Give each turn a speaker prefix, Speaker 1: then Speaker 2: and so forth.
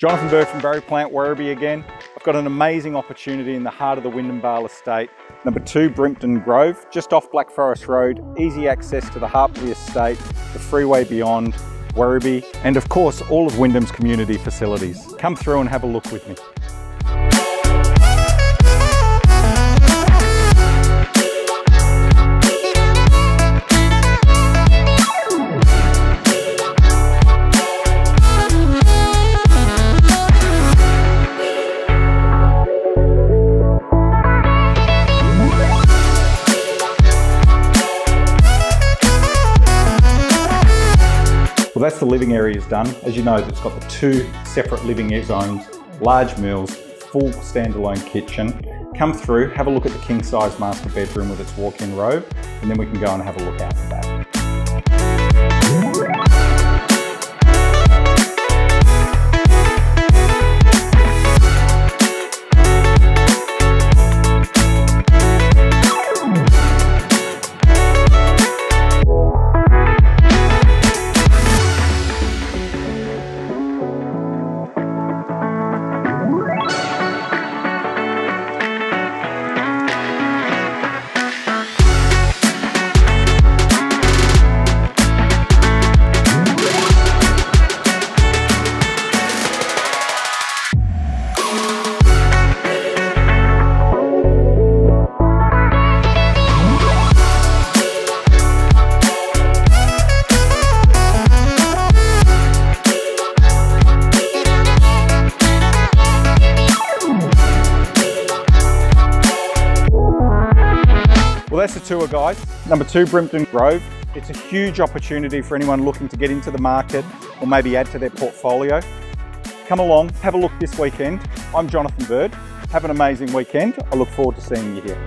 Speaker 1: Jonathan Bird from Barry Plant, Werribee again. I've got an amazing opportunity in the heart of the Wyndham Vale estate. Number 2, Brimpton Grove, just off Black Forest Road, easy access to the heart of the estate, the freeway beyond, Werribee, and of course all of Wyndham's community facilities. Come through and have a look with me. Well, that's the living areas done. As you know, it's got the 2 separate living zones, large meals, full standalone kitchen. Come through, have a look at the king size master bedroom with its walk-in robe, and then we can go and have a look out the back. Well, that's the tour, guys. Number 2, Brimpton Grove. It's a huge opportunity for anyone looking to get into the market or maybe add to their portfolio. Come along, have a look this weekend. I'm Jonathan Bird. Have an amazing weekend. I look forward to seeing you here.